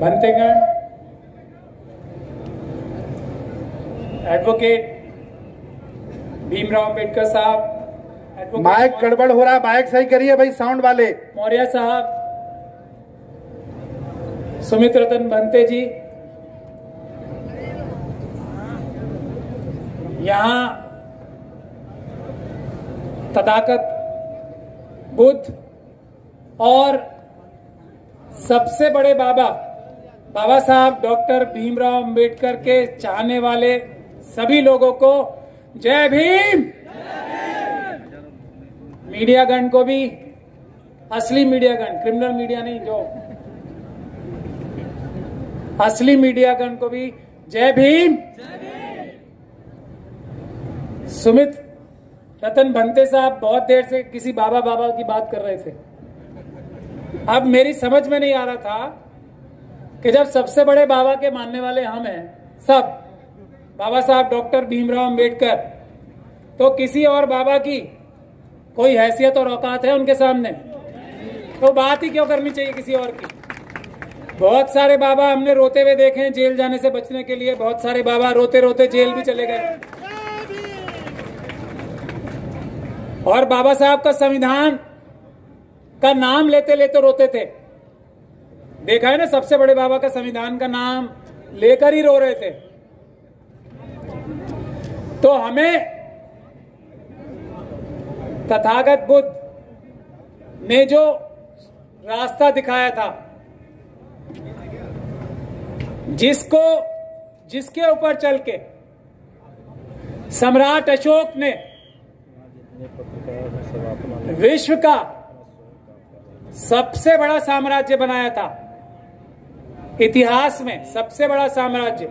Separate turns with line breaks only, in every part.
भंतेगण, advocate Bhimrao Ambedkar साहब,
mic गड़बड़ हो रहा है, माइक सही करिए भाई, साउंड वाले।
मौर्य साहब, सुमित रतन भंते जी, यहाँ तथागत बुद्ध और सबसे बड़े बाबा साहब डॉक्टर भीमराव अंबेडकर के चाहने वाले सभी लोगों को जय भीम। मीडिया गण को भी, असली मीडिया गण, क्रिमिनल मीडिया नहीं, जो असली मीडिया गण को भी जय भीम। सुमित रतन भंते साहब बहुत देर से किसी बाबा की बात कर रहे थे। अब मेरी समझ में नहीं आ रहा था कि जब सबसे बड़े बाबा के मानने वाले हम हैं, सब बाबा साहब डॉक्टर भीमराव अंबेडकर, तो किसी और बाबा की कोई हैसियत और औकात है उनके सामने? तो बात ही क्यों करनी चाहिए किसी और की? बहुत सारे बाबा हमने रोते हुए देखे हैं जेल जाने से बचने के लिए। बहुत सारे बाबा रोते रोते जेल भी चले गए। और बाबा साहब का संविधान का नाम लेते लेते रोते थे। देखा है ना, सबसे बड़े बाबा का संविधान का नाम लेकर ही रो रहे थे। तो हमें तथागत बुद्ध ने जो रास्ता दिखाया था, जिसके ऊपर चल के सम्राट अशोक ने विश्व का सबसे बड़ा साम्राज्य बनाया था, इतिहास में सबसे बड़ा साम्राज्य।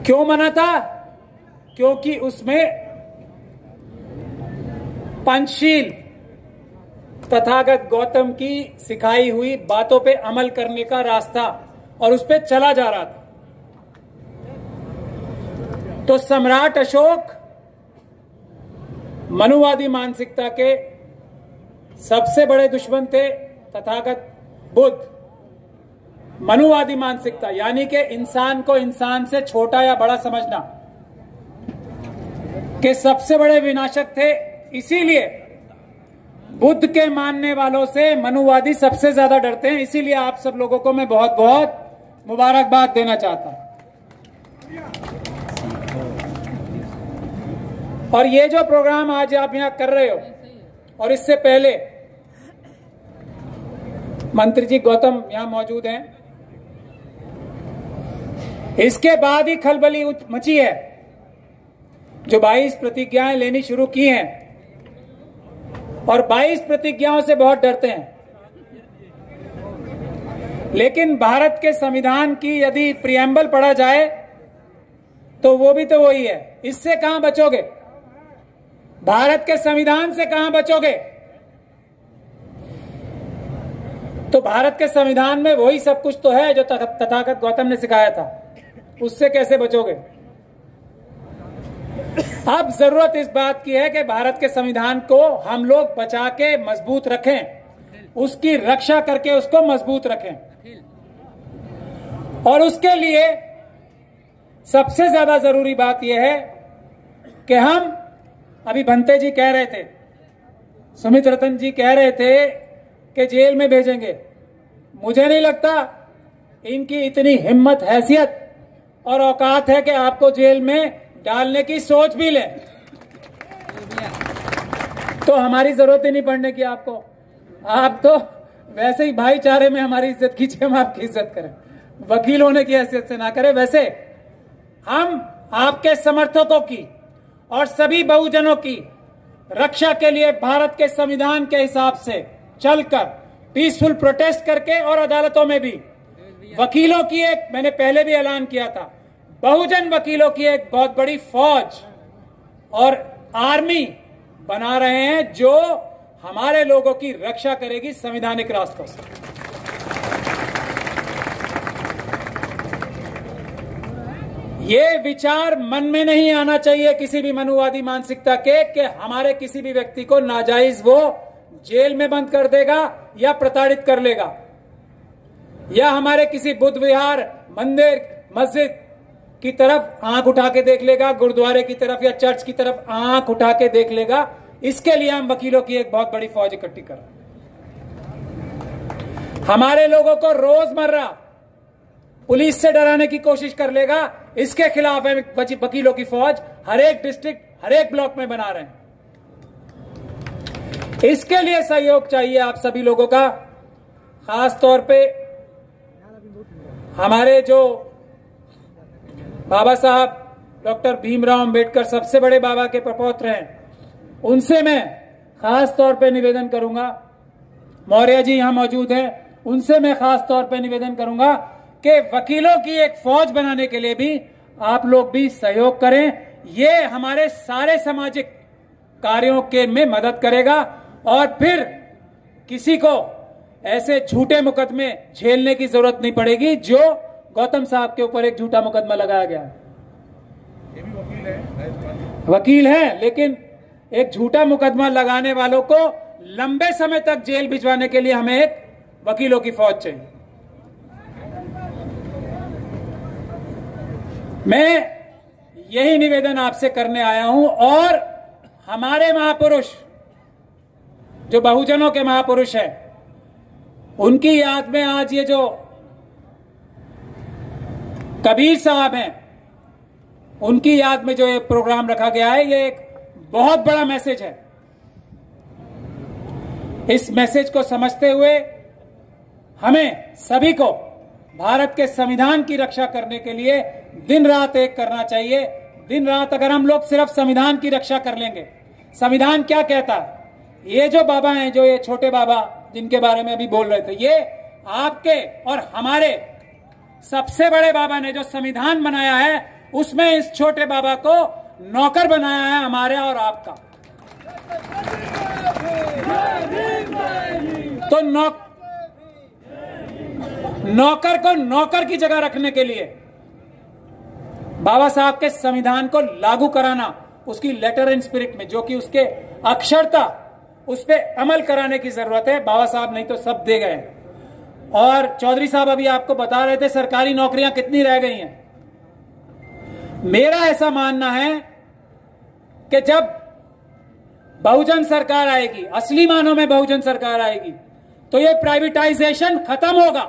क्यों बना था? क्योंकि उसमें पंचशील तथागत गौतम की सिखाई हुई बातों पे अमल करने का रास्ता और उस पे चला जा रहा था। तो सम्राट अशोक मनुवादी मानसिकता के सबसे बड़े दुश्मन थे। तथागत बुद्ध मनुवादी मानसिकता, यानी कि इंसान को इंसान से छोटा या बड़ा समझना, के सबसे बड़े विनाशक थे। इसीलिए बुद्ध के मानने वालों से मनुवादी सबसे ज्यादा डरते हैं। इसीलिए आप सब लोगों को मैं बहुत बहुत मुबारकबाद देना चाहता हूं। और ये जो प्रोग्राम आज आप यहां कर रहे हो, और इससे पहले मंत्री जी गौतम यहां मौजूद हैं, इसके बाद ही खलबली मची है। जो 22 प्रतिज्ञाएं लेनी शुरू की हैं, और 22 प्रतिज्ञाओं से बहुत डरते हैं। लेकिन भारत के संविधान की यदि प्रियम्बल पढ़ा जाए तो वो भी तो वही है। इससे कहां बचोगे? भारत के संविधान से कहां बचोगे? तो भारत के संविधान में वही सब कुछ तो है जो तथागत गौतम ने सिखाया था। उससे कैसे बचोगे? अब जरूरत इस बात की है कि भारत के संविधान को हम लोग बचा के मजबूत रखें, उसकी रक्षा करके उसको मजबूत रखें। और उसके लिए सबसे ज्यादा जरूरी बात यह है कि हम, अभी भंते जी कह रहे थे, सुमित रतन जी कह रहे थे कि जेल में भेजेंगे। मुझे नहीं लगता इनकी इतनी हिम्मत, हैसियत और औकात है कि आपको जेल में डालने की सोच भी ले। तो हमारी जरूरत ही नहीं पड़ने की आपको। आप तो वैसे ही भाईचारे में हमारी इज्जत कीजिए, हम आपकी इज्जत करें, वकील होने की हैसियत से ना करें। वैसे हम आपके समर्थकों की और सभी बहुजनों की रक्षा के लिए भारत के संविधान के हिसाब से चलकर, पीसफुल प्रोटेस्ट करके, और अदालतों में भी वकीलों की एक, मैंने पहले भी ऐलान किया था, बहुजन वकीलों की एक बहुत बड़ी फौज और आर्मी बना रहे हैं जो हमारे लोगों की रक्षा करेगी संवैधानिक रास्तों से। ये विचार मन में नहीं आना चाहिए किसी भी मनुवादी मानसिकता के कि हमारे किसी भी व्यक्ति को नाजायज वो जेल में बंद कर देगा या प्रताड़ित कर लेगा, या हमारे किसी बुद्ध विहार, मंदिर, मस्जिद की तरफ आंख उठा के देख लेगा, गुरुद्वारे की तरफ या चर्च की तरफ आंख उठा के देख लेगा। इसके लिए हम वकीलों की एक बहुत बड़ी फौज इकट्ठी कर रहे हैं। हमारे लोगों को रोजमर्रा पुलिस से डराने की कोशिश कर लेगा, इसके खिलाफ हम वकीलों की फौज हर एक डिस्ट्रिक्ट, हर एक ब्लॉक में बना रहे हैं। इसके लिए सहयोग चाहिए आप सभी लोगों का, खास तौर पे हमारे जो बाबा साहब डॉक्टर भीमराव अंबेडकर सबसे बड़े बाबा के प्रपौत्र हैं, उनसे मैं खास तौर पे निवेदन करूंगा। मौर्य जी यहां मौजूद हैं, उनसे मैं खास तौर पे निवेदन करूंगा कि वकीलों की एक फौज बनाने के लिए भी आप लोग भी सहयोग करें। ये हमारे सारे सामाजिक कार्यों के में मदद करेगा और फिर किसी को ऐसे झूठे मुकदमे झेलने की जरूरत नहीं पड़ेगी जो गौतम साहब के ऊपर एक झूठा मुकदमा लगाया गया। ये भी वकील है, लेकिन एक झूठा मुकदमा लगाने वालों को लंबे समय तक जेल भिजवाने के लिए हमें एक वकीलों की फौज चाहिए। मैं यही निवेदन आपसे करने आया हूं और हमारे महापुरुष जो बहुजनों के महापुरुष हैं, उनकी याद में आज ये जो कबीर साहब हैं, उनकी याद में जो ये प्रोग्राम रखा गया है, ये एक बहुत बड़ा मैसेज है। इस मैसेज को समझते हुए हमें सभी को भारत के संविधान की रक्षा करने के लिए दिन रात एक करना चाहिए। दिन रात अगर हम लोग सिर्फ संविधान की रक्षा कर लेंगे, संविधान क्या कहता है, ये जो बाबा हैं, जो ये छोटे बाबा जिनके बारे में अभी बोल रहे थे, ये आपके और हमारे सबसे बड़े बाबा ने जो संविधान बनाया है, उसमें इस छोटे बाबा को नौकर बनाया है हमारे और आपका। तो नौकर को नौकर की जगह रखने के लिए बाबा साहब के संविधान को लागू कराना, उसकी लेटर एंड स्पिरिट में, जो कि उसके अक्षरता, उस पर अमल कराने की जरूरत है। बाबा साहब नहीं तो सब दे गए। और चौधरी साहब अभी आपको बता रहे थे सरकारी नौकरियां कितनी रह गई हैं। मेरा ऐसा मानना है कि जब बहुजन सरकार आएगी, असली मानों में बहुजन सरकार आएगी, तो ये प्राइवेटाइजेशन खत्म होगा,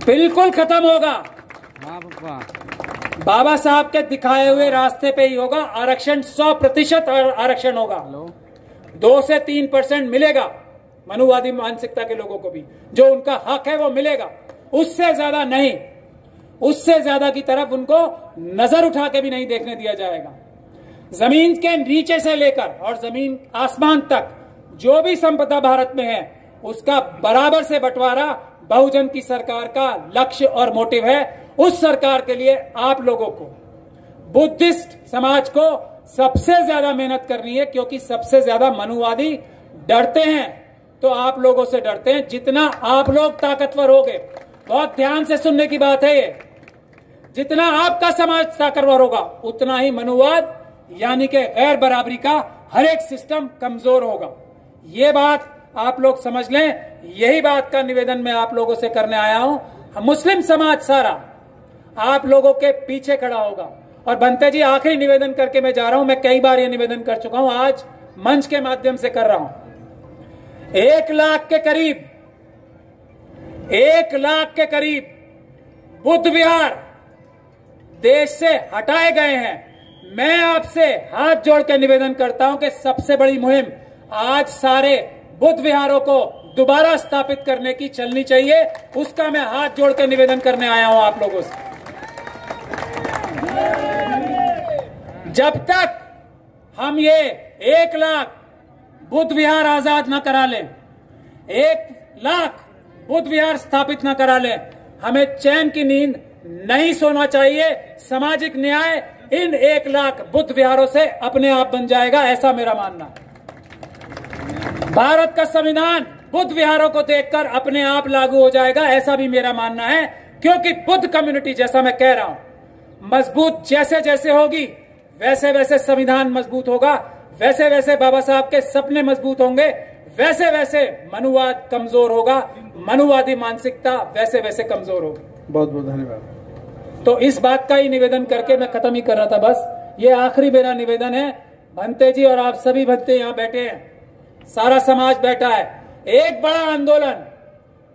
बिल्कुल खत्म होगा। बाबा साहब के दिखाए हुए रास्ते पे ही होगा। आरक्षण 100% आरक्षण होगा। 2 से 3% मिलेगा मनुवादी मानसिकता के लोगों को भी, जो उनका हक है वो मिलेगा, उससे ज्यादा नहीं। उससे ज्यादा की तरफ उनको नजर उठा के भी नहीं देखने दिया जाएगा। जमीन के नीचे से लेकर और जमीन आसमान तक जो भी संपदा भारत में है, उसका बराबर से बंटवारा बहुजन की सरकार का लक्ष्य और मोटिव है। उस सरकार के लिए आप लोगों को, बुद्धिस्ट समाज को सबसे ज्यादा मेहनत करनी है, क्योंकि सबसे ज्यादा मनुवादी डरते हैं तो आप लोगों से डरते हैं। जितना आप लोग ताकतवर होगे, बहुत ध्यान से सुनने की बात है ये, जितना आपका समाज ताकतवर होगा, उतना ही मनुवाद यानी कि गैर बराबरी का हर एक सिस्टम कमजोर होगा। ये बात आप लोग समझ लें। यही बात का निवेदन मैं आप लोगों से करने आया हूं। मुस्लिम समाज सारा आप लोगों के पीछे खड़ा होगा। और बनते जी, आखिरी निवेदन करके मैं जा रहा हूं। मैं कई बार ये निवेदन कर चुका हूं, आज मंच के माध्यम से कर रहा हूं। 1 लाख के करीब, 1 लाख के करीब बुद्ध विहार देश से हटाए गए हैं। मैं आपसे हाथ जोड़ के निवेदन करता हूं कि सबसे बड़ी मुहिम आज सारे बुद्ध विहारों को दोबारा स्थापित करने की चलनी चाहिए। उसका मैं हाथ जोड़ के निवेदन करने आया हूं आप लोगों से। जब तक हम ये 1 लाख बुद्ध विहार आजाद न करा लें, 1 लाख बुद्ध विहार स्थापित न करा लें, हमें चैन की नींद नहीं सोना चाहिए। सामाजिक न्याय इन 1 लाख बुद्ध विहारों से अपने आप बन जाएगा, ऐसा मेरा मानना है। भारत का संविधान बुद्ध विहारों को देखकर अपने आप लागू हो जाएगा, ऐसा भी मेरा मानना है। क्योंकि बुद्ध कम्युनिटी, जैसा मैं कह रहा हूं, मजबूत जैसे जैसे होगी वैसे वैसे संविधान मजबूत होगा, वैसे वैसे बाबा साहब के सपने मजबूत होंगे, वैसे वैसे मनुवाद कमजोर होगा, मनुवादी मानसिकता वैसे वैसे कमजोर होगी।
बहुत बहुत धन्यवाद।
तो इस बात का ही निवेदन करके मैं खत्म ही कर रहा था। बस ये आखिरी मेरा निवेदन है। भंते जी और आप सभी भंते यहाँ बैठे हैं, सारा समाज बैठा है। एक बड़ा आंदोलन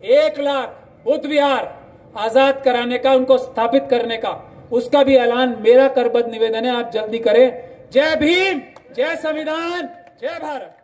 1 लाख बुद्ध विहार आजाद कराने का, उनको स्थापित करने का, उसका भी ऐलान मेरा करबद्ध निवेदन है, आप जल्दी करें। जय भीम, जय संविधान, जय भारत।